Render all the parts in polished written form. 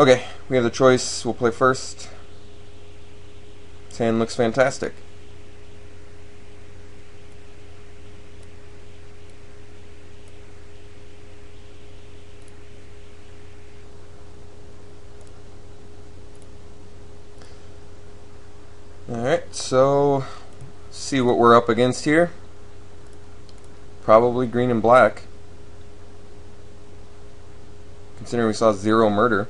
Okay, we have the choice. We'll play first. This hand looks fantastic. Alright, so see what we're up against here. Probably green and black, considering we saw 0 murder.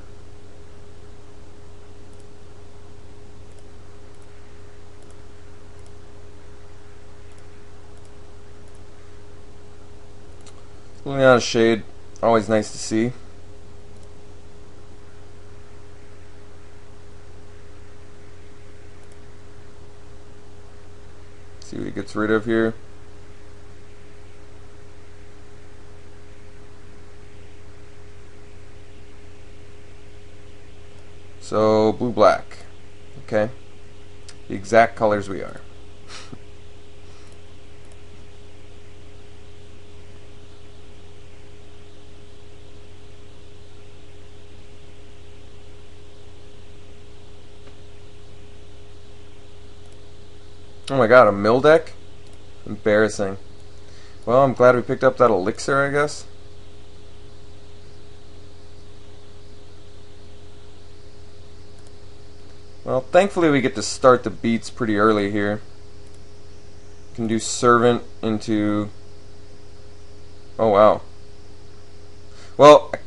Looking out of shade, always nice to see. See what he gets rid of here. So blue black. Okay. The exact colors we are. Oh my god, a mill deck? Embarrassing. Well, I'm glad we picked up that elixir, I guess. Well, thankfully we get to start the beats pretty early here. Can do servant into... Oh wow. Well, I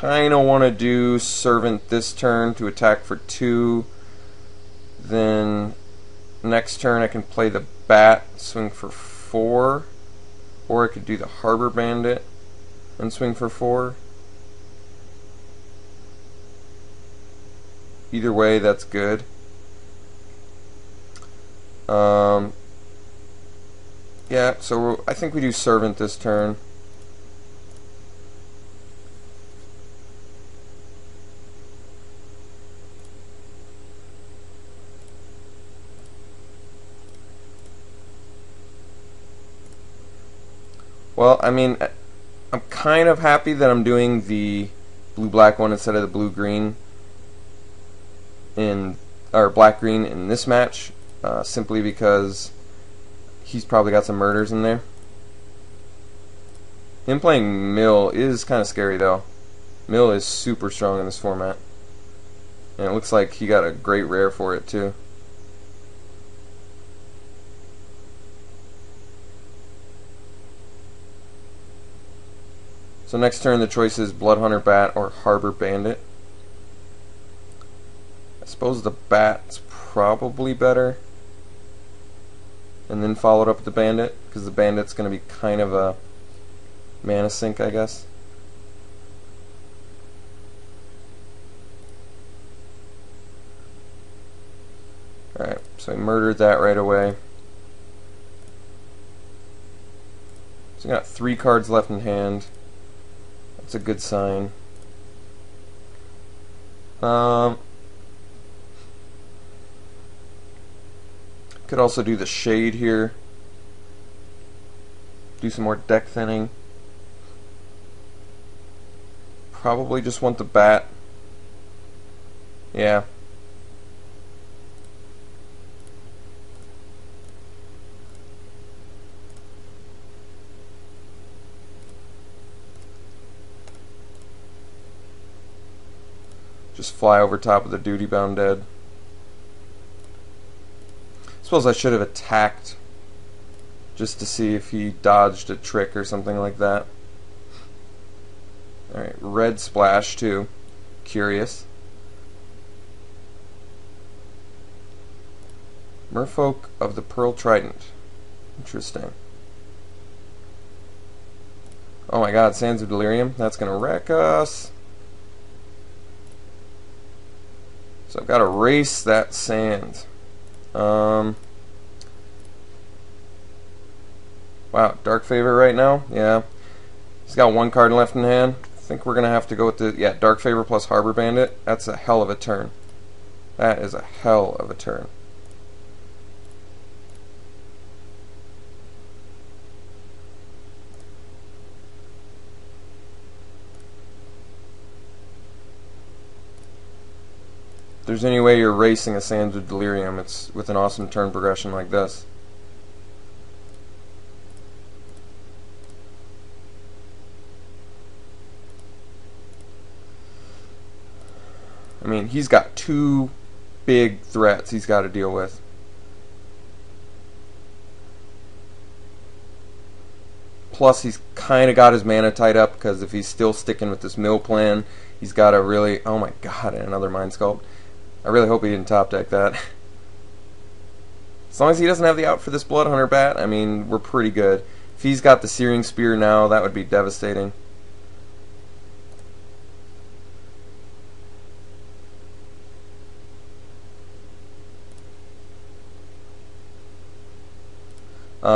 kinda wanna do servant this turn to attack for 2. Then next turn I can play the bat, swing for 4. Or I could do the harbor bandit and swing for 4. Either way, that's good. Yeah, so I think we do servant this turn. Well, I mean, I'm kind of happy that I'm doing the blue-black one instead of the blue-green or black-green in this match, simply because he's probably got some murders in there. Him playing Mill is kind of scary, though. Mill is super strong in this format, and it looks like he got a great rare for it, too. So next turn the choice is Bloodhunter Bat or Harbor Bandit. I suppose the Bat's probably better. And then followed up with the Bandit, because the Bandit's going to be kind of a mana sink, I guess. Alright, so I murdered that right away. So I got 3 cards left in hand. That's a good sign. Could also do the shade here. Do some more deck thinning. Probably just want the bat. Yeah. Just fly over top of the duty bound dead. Suppose I should have attacked just to see if he dodged a trick or something like that. Alright, red splash too. Curious. Merfolk of the Pearl Trident. Interesting. Oh my god, Sands of Delirium. That's gonna wreck us. So I've got to race that sand. Wow, Dark Favor right now? Yeah. He's got 1 card left in hand. I think we're going to have to go with the... Yeah, Dark Favor plus Harbor Bandit. That's a hell of a turn. That is a hell of a turn. there's any way you're racing a Sands of Delirium, it's with an awesome turn progression like this. I mean, he's got two big threats he's got to deal with. Plus, he's kind of got his mana tied up, because if he's still sticking with this mill plan, he's got to really... Oh my god, another Mind Sculpt. I really hope he didn't top deck that. As long as he doesn't have the out for this Blood Hunter bat, I mean, we're pretty good. If he's got the Searing Spear now, that would be devastating.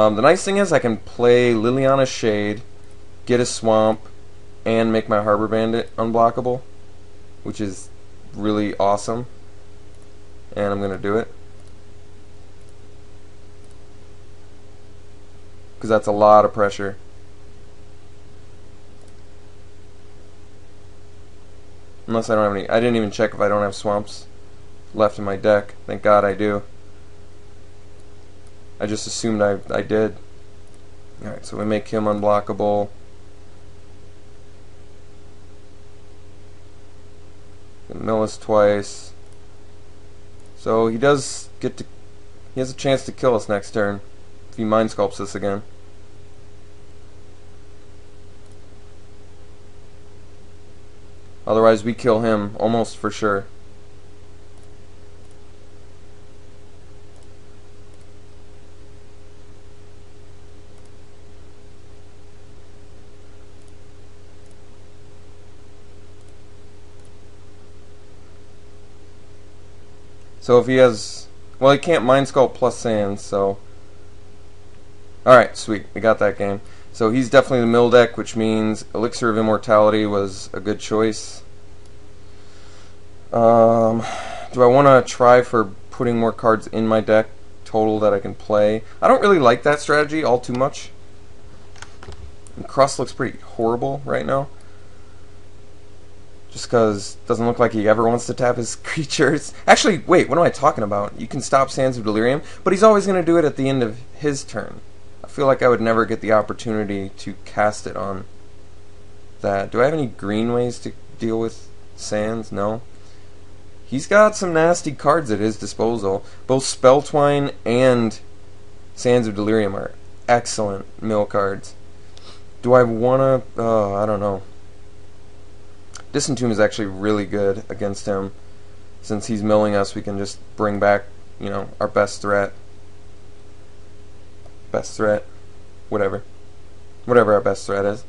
The nice thing is I can play Liliana's Shade, get a Swamp, and make my Harbor Bandit unblockable, which is really awesome. And I'm going to do it, because that's a lot of pressure. Unless I don't have any... I didn't even check if I don't have swamps left in my deck. Thank God I do. I just assumed I did. Alright, so we make him unblockable. Mill us twice. So he does get to... He has a chance to kill us next turn if he Mind Sculpts us again. Otherwise we kill him almost for sure. So if he has... Well, he can't Mind Sculpt plus Sands, so... Alright, sweet. We got that game. So he's definitely the mill deck, which means Elixir of Immortality was a good choice. Do I want to try for putting more cards in my deck total that I can play? I don't really like that strategy all too much. And Crust looks pretty horrible right now. Just because it doesn't look like he ever wants to tap his creatures. Actually, wait, what am I talking about? You can stop Sands of Delirium, but he's always going to do it at the end of his turn. I feel like I would never get the opportunity to cast it on that. Do I have any green ways to deal with Sands? No. He's got some nasty cards at his disposal. Both Spelltwine and Sands of Delirium are excellent mill cards. Do I want to... I don't know. Disentomb is actually really good against him. Since he's milling us, we can just bring back, you know, our best threat. Best threat. Whatever. Whatever our best threat is.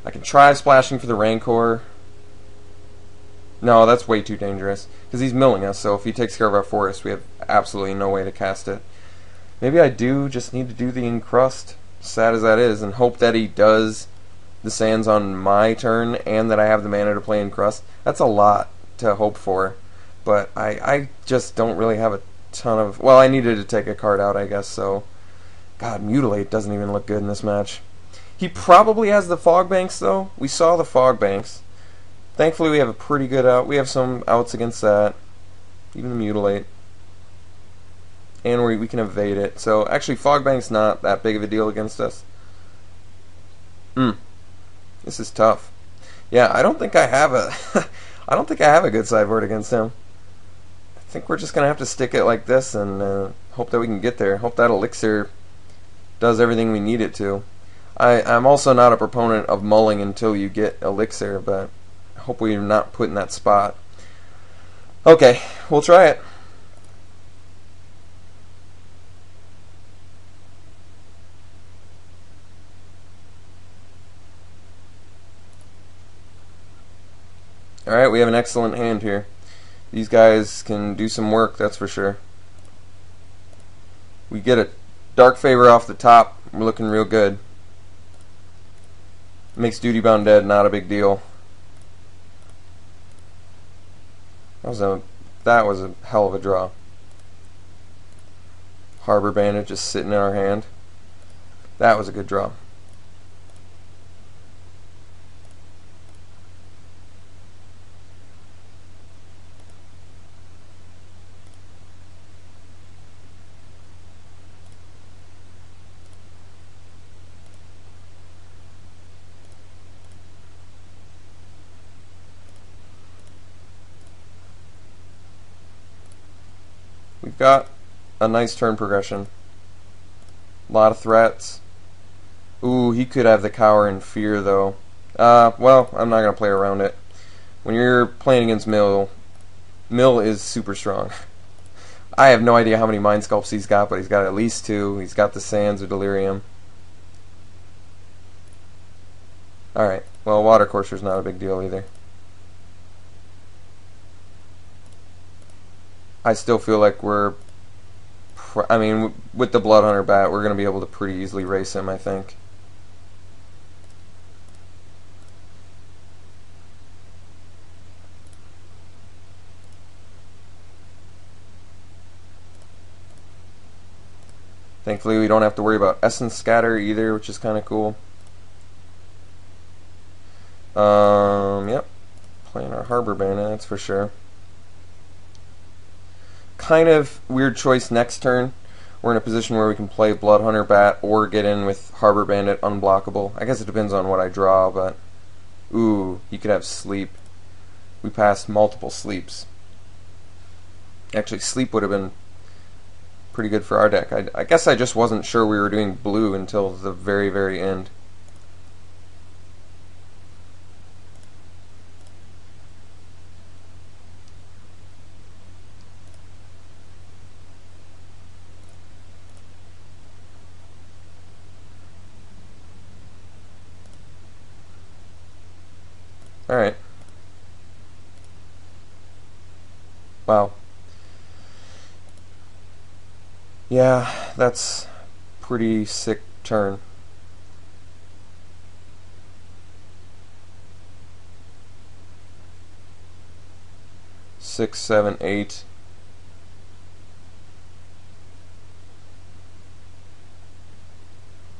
I can try splashing for the Rancor. No, that's way too dangerous. Because he's milling us, so if he takes care of our forest, we have absolutely no way to cast it. Maybe I do just need to do the Encrust, sad as that is, and hope that he does the Sands on my turn and that I have the mana to play Encrust. That's a lot to hope for, but I just don't really have a ton of... Well, I needed to take a card out, I guess, so... God, Mutilate doesn't even look good in this match. He probably has the Fog Banks, though. We saw the Fog Banks. Thankfully, we have a pretty good out. We have some outs against that. Even the Mutilate. And we can evade it. So, actually, Fog Bank's not that big of a deal against us. This is tough. Yeah, I don't think I have a... I don't think I have a good sideboard against him. I think we're just going to have to stick it like this and hope that we can get there. Hope that Elixir does everything we need it to. I'm also not a proponent of mulling until you get Elixir, but I hope we're not put in that spot. Okay, we'll try it. Alright, we have an excellent hand here. These guys can do some work, that's for sure. We get a Dark Favor off the top. We're looking real good. Makes Duty Bound Dead not a big deal. That was a hell of a draw. Harbor Bandit just sitting in our hand. That was a good draw. we've got a nice turn progression. A lot of threats. Ooh, he could have the cower and fear though. Well, I'm not gonna play around it. When you're playing against Mill is super strong. I have no idea how many Mind Sculpts he's got, but he's got at least 2. He's got the Sands of Delirium. Alright, well, Water Courser's not a big deal either. I still feel like we're... I mean, with the Blood Hunter bat, we're going to be able to pretty easily race him, I think. Thankfully, we don't have to worry about Essence Scatter either, which is kind of cool. Yep. Playing our Harbor Bandit, that's for sure. Kind of weird choice next turn. We're in a position where we can play Blood Hunter Bat or get in with Harbor Bandit unblockable. I guess it depends on what I draw, but... Ooh, he could have Sleep. We passed multiple sleeps. Actually, Sleep would have been pretty good for our deck. I guess I just wasn't sure we were doing blue until the very, very end. Alright. Wow. Yeah, that's pretty sick turn. Six, 7, 8.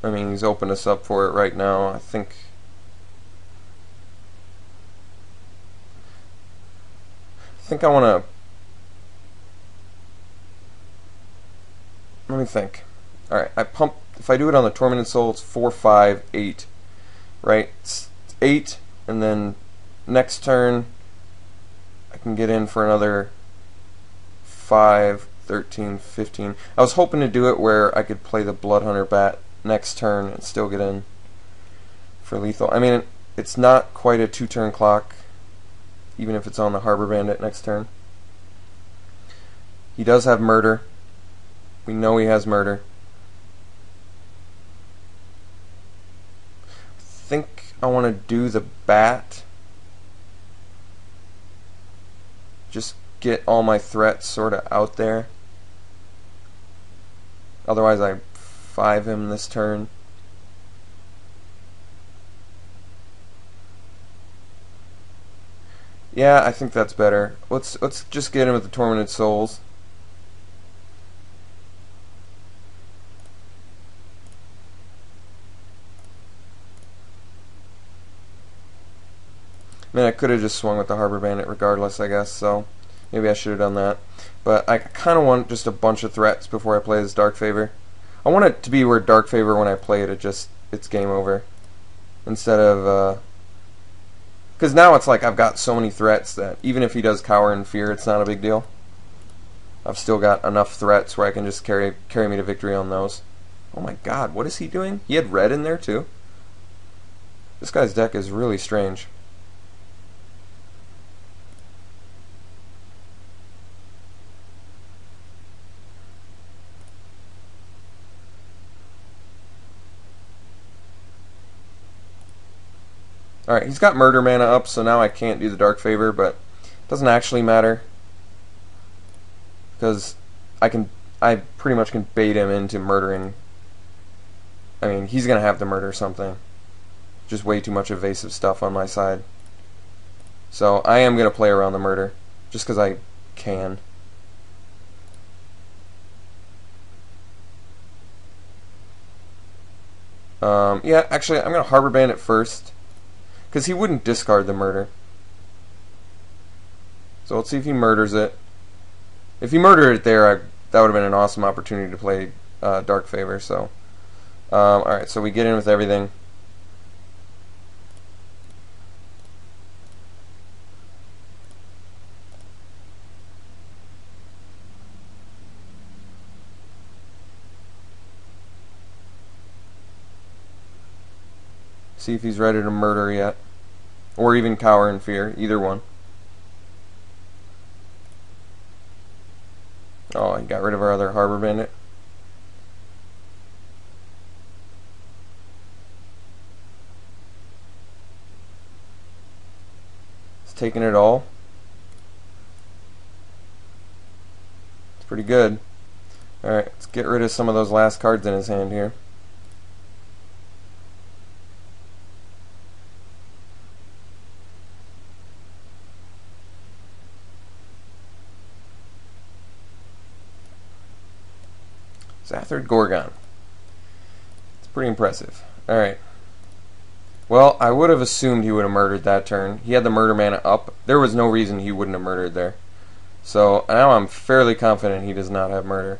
I mean, he's opened us up for it right now. I think I want to... Let me think. Alright, I pump... If I do it on the Tormented Soul, it's 4, 5, 8. Right? It's 8, and then next turn, I can get in for another 5, 13, 15. I was hoping to do it where I could play the Blood Hunter Bat next turn and still get in for lethal. I mean, it's not quite a 2-turn clock, even if it's on the Harbor Bandit next turn. He does have Murder. We know he has Murder. I think I want to do the Bat. Just get all my threats sort of out there. Otherwise I 5 him this turn. Yeah, I think that's better. Let's just get him with the Tormented Souls. I mean, I could have just swung with the Harbor Bandit regardless, I guess, so maybe I should have done that. But I kind of want just a bunch of threats before I play this Dark Favor. I want it to be where Dark Favor, when I play it, it's game over. Instead of... Because now it's like I've got so many threats that even if he does Cower and Fear, it's not a big deal. I've still got enough threats where I can just carry me to victory on those. Oh my god, what is he doing? He had red in there too? This guy's deck is really strange. Alright, he's got Murder mana up, so now I can't do the Dark Favor, but it doesn't actually matter. Because I pretty much can bait him into murdering. I mean, he's going to have to murder something. Just way too much evasive stuff on my side. So I am going to play around the murder, just because I can. Yeah, actually, I'm going to Harbor Bandit first. Because he wouldn't discard the murder. So let's see if he murders it. If he murdered it there, that would have been an awesome opportunity to play Dark Favor. So, alright, so we get in with everything. See if he's ready to murder yet. Or even cower in fear. Either one. Oh, he got rid of our other harbor bandit. He's taking it all. It's pretty good. Alright, let's get rid of some of those last cards in his hand here. Zathard Gorgon. It's pretty impressive. Alright. Well, I would have assumed he would have murdered that turn. He had the murder mana up. There was no reason he wouldn't have murdered there. So now I'm fairly confident he does not have murder.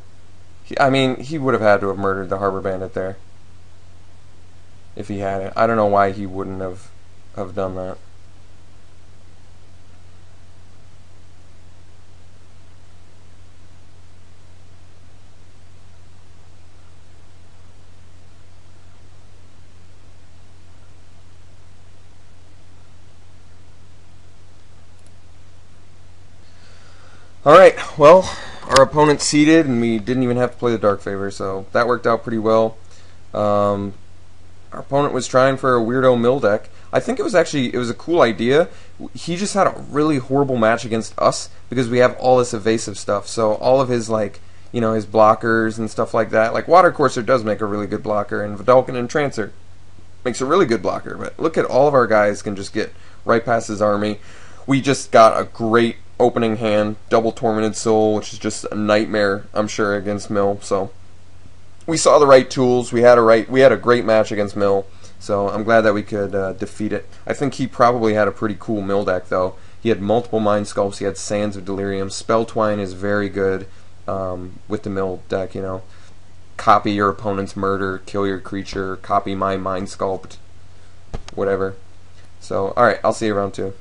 I mean, he would have had to have murdered the Harbor Bandit there. If he had it. I don't know why he wouldn't have done that. Alright, well, our opponent seeded, and we didn't even have to play the Dark Favor, so that worked out pretty well. Our opponent was trying for a weirdo mill deck. I think it was a cool idea. He just had a really horrible match against us because we have all this evasive stuff. So all of his, like, you know, his blockers and stuff like that. Like, Watercourser does make a really good blocker, and Vidalcan Entrancer makes a really good blocker. But look at all of our guys can just get right past his army. We just got a great opening hand, double Tormented Soul, which is just a nightmare, I'm sure, against Mill. So we saw the right tools. We had a great match against Mill. So I'm glad that we could defeat it. I think he probably had a pretty cool Mill deck, though. He had multiple Mind Sculpts. He had Sands of Delirium. Spell Twine is very good with the Mill deck. You know, copy your opponent's murder, kill your creature, copy my Mind Sculpt, whatever. So all right, I'll see you round 2.